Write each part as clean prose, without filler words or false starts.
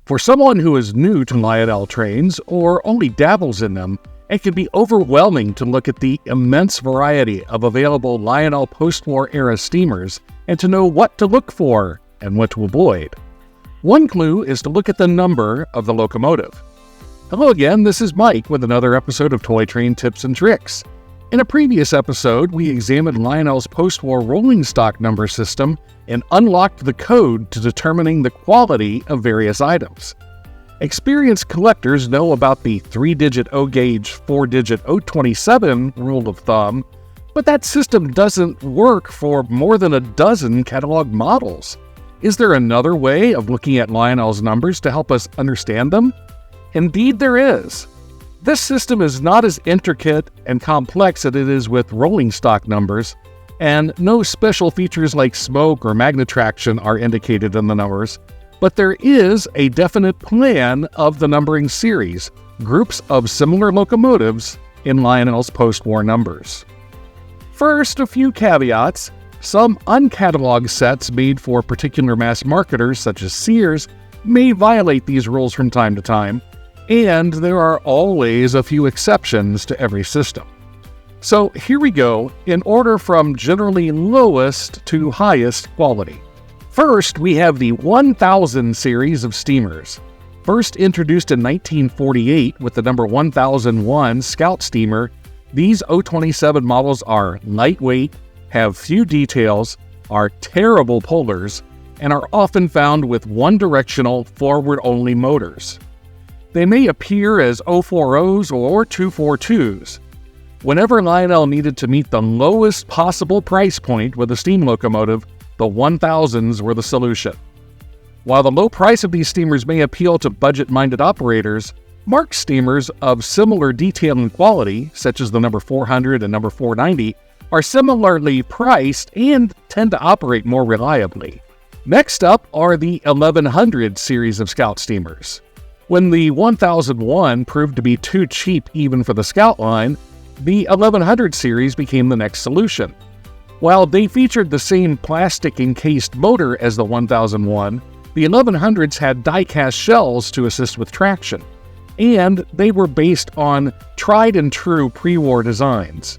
For someone who is new to Lionel Trains or only dabbles in them, it can be overwhelming to look at the immense variety of available Lionel Postwar era steamers and to know what to look for and what to avoid. One clue is to look at the number of the locomotive. Hello again, this is Mike with another episode of Toy Train Tips and Tricks. In a previous episode, we examined Lionel's postwar rolling stock number system and unlocked the code to determining the quality of various items. Experienced collectors know about the 3-digit O-gauge, 4-digit O27 rule of thumb, but that system doesn't work for more than a dozen catalog models. Is there another way of looking at Lionel's numbers to help us understand them? Indeed there is. This system is not as intricate and complex as it is with rolling stock numbers, and no special features like smoke or Magnatraction are indicated in the numbers, but there is a definite plan of the numbering series, groups of similar locomotives in Lionel's postwar numbers. First, a few caveats. Some uncatalogued sets made for particular mass marketers, such as Sears, may violate these rules from time to time, and there are always a few exceptions to every system. So here we go, in order from generally lowest to highest quality. First, we have the 1000 series of steamers. First introduced in 1948 with the number 1001 Scout steamer, these O27 models are lightweight, have few details, are terrible pullers, and are often found with one-directional, forward-only motors. They may appear as 040s or 242s. Whenever Lionel needed to meet the lowest possible price point with a steam locomotive, the 1000s were the solution. While the low price of these steamers may appeal to budget-minded operators, marked steamers of similar detail and quality, such as the number 400 and number 490, are similarly priced and tend to operate more reliably. Next up are the 1100 series of Scout steamers. When the 1001 proved to be too cheap even for the Scout line, the 1100 series became the next solution. While they featured the same plastic-encased motor as the 1001, the 1100s had die-cast shells to assist with traction, and they were based on tried-and-true pre-war designs.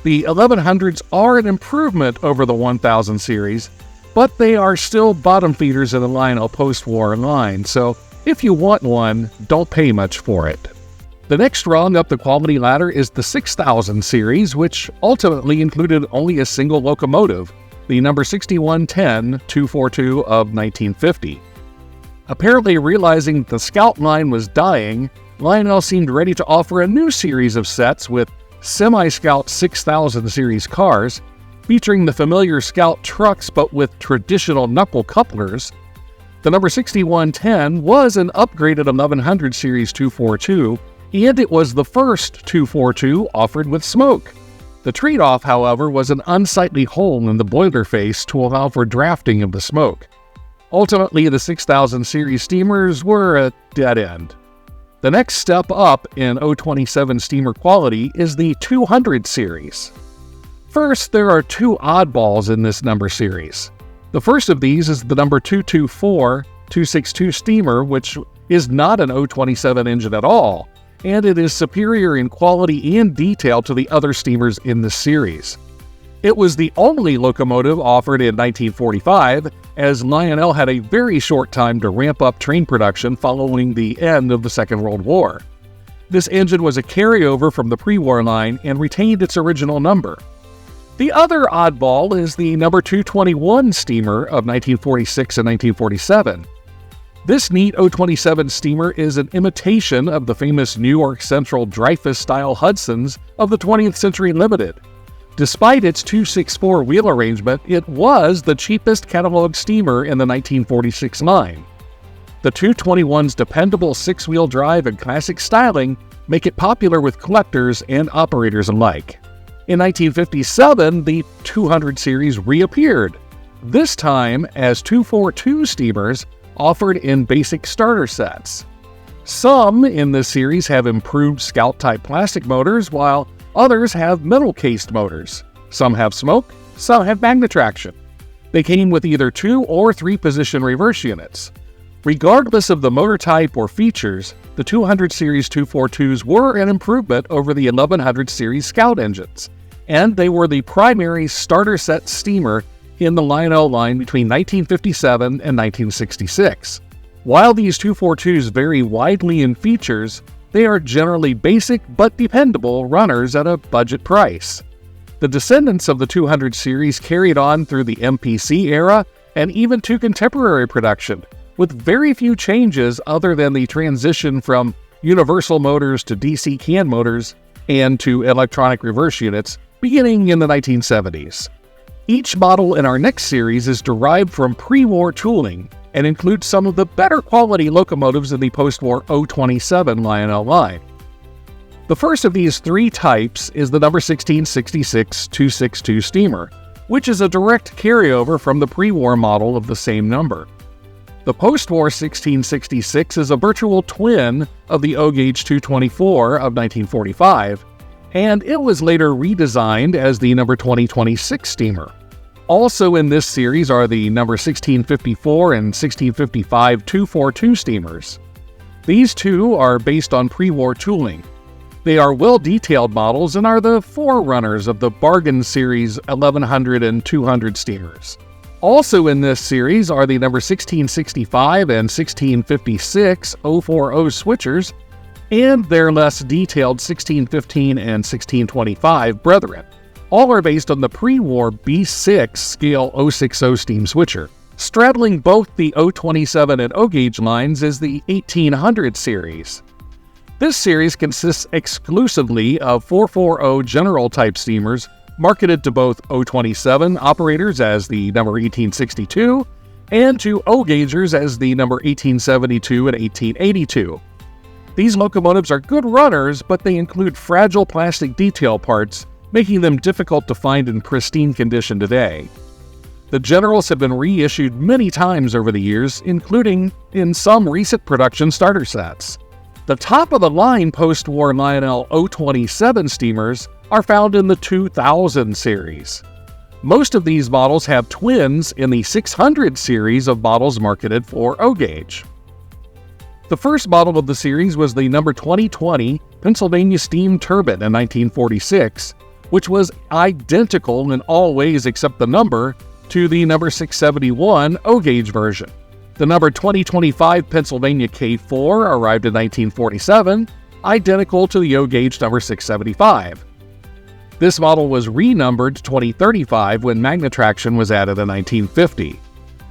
The 1100s are an improvement over the 1000 series, but they are still bottom feeders in the Lionel Postwar line, so if you want one, don't pay much for it. The next rung up the quality ladder is the 6000 series, which ultimately included only a single locomotive, the number 6110-242 of 1950. Apparently realizing the Scout line was dying, Lionel seemed ready to offer a new series of sets with semi-Scout 6000 series cars, featuring the familiar Scout trucks but with traditional knuckle couplers. The number 6110 was an upgraded 1100 series 242, and it was the first 242 offered with smoke. The trade-off, however, was an unsightly hole in the boiler face to allow for drafting of the smoke. Ultimately, the 6000 series steamers were a dead end. The next step up in O27 steamer quality is the 200 series. First, there are two oddballs in this number series. The first of these is the number 224-262 steamer, which is not an O27 engine at all, and it is superior in quality and detail to the other steamers in this series. It was the only locomotive offered in 1945, as Lionel had a very short time to ramp up train production following the end of the Second World War. This engine was a carryover from the pre-war line and retained its original number. The other oddball is the number 221 steamer of 1946 and 1947. This neat O27 steamer is an imitation of the famous New York Central Dreyfuss-style Hudsons of the 20th Century Limited. Despite its 264 wheel arrangement, it was the cheapest catalog steamer in the 1946 line. The 221's dependable 6-wheel drive and classic styling make it popular with collectors and operators alike. In 1957, the 200 series reappeared, this time as 242 steamers offered in basic starter sets. Some in this series have improved Scout-type plastic motors, while others have metal-cased motors. Some have smoke, some have Magnatraction. They came with either 2 or 3 position reverse units. Regardless of the motor type or features, the 200 Series 242s were an improvement over the 1100 Series Scout engines, and they were the primary starter set steamer in the Lionel line between 1957 and 1966. While these 242s vary widely in features, they are generally basic but dependable runners at a budget price. The descendants of the 200 series carried on through the MPC era and even to contemporary production, with very few changes other than the transition from universal motors to DC can motors and to electronic reverse units beginning in the 1970s. Each model in our next series is derived from pre-war tooling and includes some of the better quality locomotives in the post-war O27 Lionel line. The first of these three types is the number 1666-262 steamer, which is a direct carryover from the pre-war model of the same number. The post-war 1666 is a virtual twin of the O-gauge 224 of 1945, and it was later redesigned as the number 2026 steamer. Also in this series are the number 1654 and 1655 242 steamers. These two are based on pre-war tooling. They are well-detailed models and are the forerunners of the bargain series 1100 and 200 steamers. Also in this series are the number 1665 and 1656 040 switchers, and their less detailed 1615 and 1625 brethren. All are based on the pre-war B6 scale 060 steam switcher. Straddling both the O27 and O-gauge lines is the 1800 series. This series consists exclusively of 440 general type steamers marketed to both O27 operators as the number 1862 and to O-gaugers as the number 1872 and 1882. These locomotives are good runners, but they include fragile plastic detail parts, making them difficult to find in pristine condition today. The generals have been reissued many times over the years, including in some recent production starter sets. The top-of-the-line post-war Lionel O27 steamers are found in the 2000 series. Most of these models have twins in the 600 series of models marketed for O-gauge. The first model of the series was the number 2020 Pennsylvania Steam Turbine in 1946, which was identical in all ways except the number to the number 671 O-gauge version. The number 2025 Pennsylvania K4 arrived in 1947, identical to the O-gauge number 675. This model was renumbered 2035 when Magnatraction was added in 1950.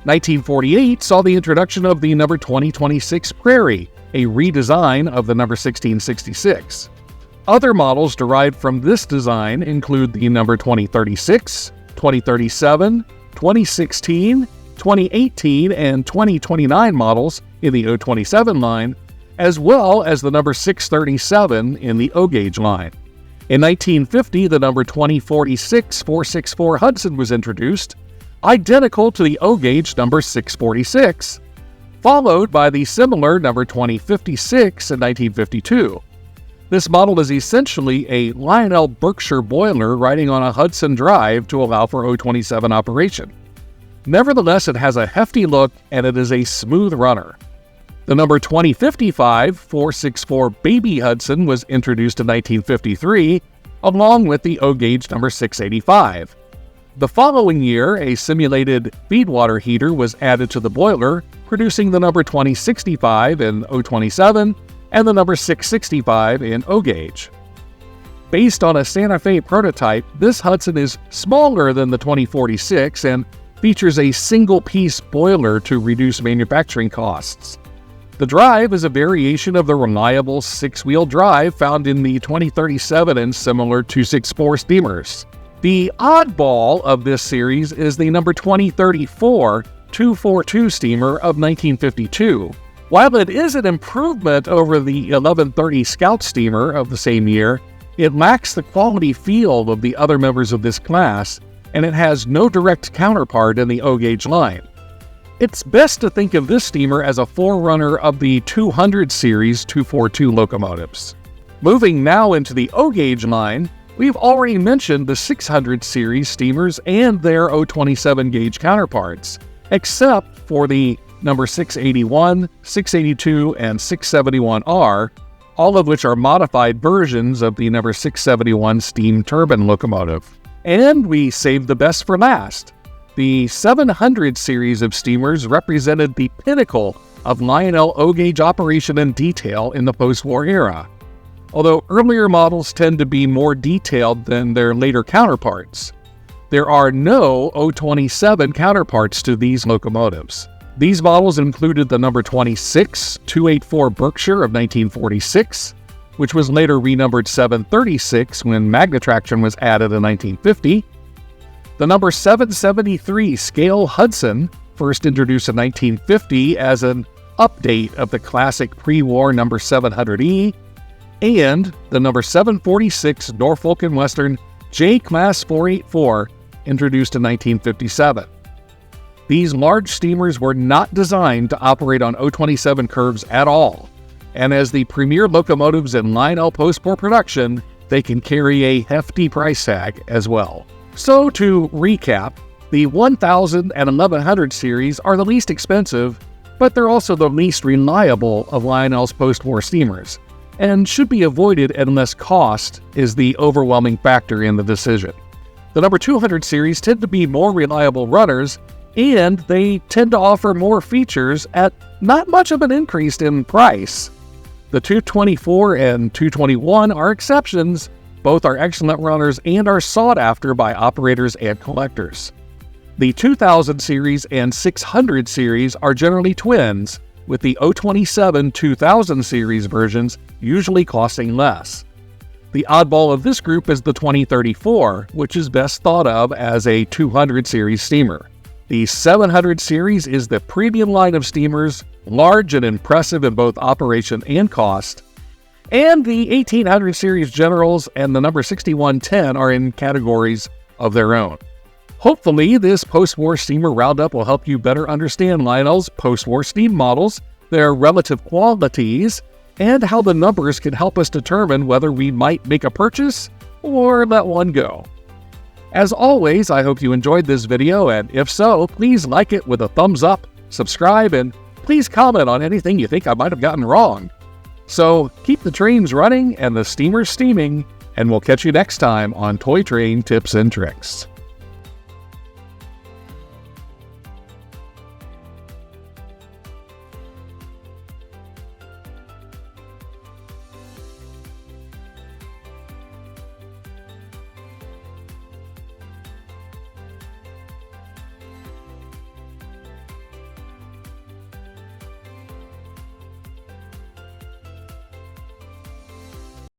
1948 saw the introduction of the number 2026 Prairie, a redesign of the number 1666. Other models derived from this design include the number 2036, 2037, 2016, 2018, and 2029 models in the O27 line, as well as the number 637 in the O-gauge line. In 1950, the number 2046-464 Hudson was introduced, identical to the O-gauge number 646, followed by the similar number 2056 in 1952. This model is essentially a Lionel Berkshire boiler riding on a Hudson drive to allow for O27 operation. Nevertheless, it has a hefty look and it is a smooth runner. The number 2055-464 Baby Hudson was introduced in 1953, along with the O-gauge number 685. The following year, a simulated feedwater heater was added to the boiler, producing the number 2065 in O27 and the number 665 in O-gauge. Based on a Santa Fe prototype, this Hudson is smaller than the 2046 and features a single-piece boiler to reduce manufacturing costs. The drive is a variation of the reliable six-wheel drive found in the 2037 and similar 264 steamers. The oddball of this series is the number 2034 242 steamer of 1952. While it is an improvement over the 1130 Scout steamer of the same year, it lacks the quality feel of the other members of this class, and it has no direct counterpart in the O-gauge line. It's best to think of this steamer as a forerunner of the 200 series 242 locomotives. Moving now into the O-gauge line, we've already mentioned the 600 series steamers and their O27 gauge counterparts, except for the number 681, 682, and 671R, all of which are modified versions of the number 671 steam turbine locomotive. And we saved the best for last. The 700 series of steamers represented the pinnacle of Lionel O-gauge operation and detail in the post-war era, although earlier models tend to be more detailed than their later counterparts. There are no O27 counterparts to these locomotives. These models included the number 26 284 Berkshire of 1946, which was later renumbered 736 when Magnatraction was added in 1950, the number 773 Scale Hudson, first introduced in 1950 as an update of the classic pre-war number 700E, and the number 746 Norfolk & Western J-Class 484, introduced in 1957. These large steamers were not designed to operate on O27 curves at all, and as the premier locomotives in Lionel Postwar production, they can carry a hefty price tag as well. So to recap, the 1000 and 1100 series are the least expensive, but they're also the least reliable of Lionel's post-war steamers, and should be avoided unless cost is the overwhelming factor in the decision. The number 200 series tend to be more reliable runners, and they tend to offer more features at not much of an increase in price. The 224 and 221 are exceptions. Both are excellent runners and are sought after by operators and collectors. The 2000 series and 600 series are generally twins, with the O27 2000 series versions usually costing less. The oddball of this group is the 2034, which is best thought of as a 200 series steamer. The 700 series is the premium line of steamers, large and impressive in both operation and cost. And the 1800 series Generals and the number 6110 are in categories of their own. Hopefully, this post-war steamer roundup will help you better understand Lionel's post-war steam models, their relative qualities, and how the numbers can help us determine whether we might make a purchase or let one go. As always, I hope you enjoyed this video, and if so, please like it with a thumbs up, subscribe, and please comment on anything you think I might have gotten wrong. So keep the trains running and the steamers steaming, and we'll catch you next time on Toy Train Tips and Tricks.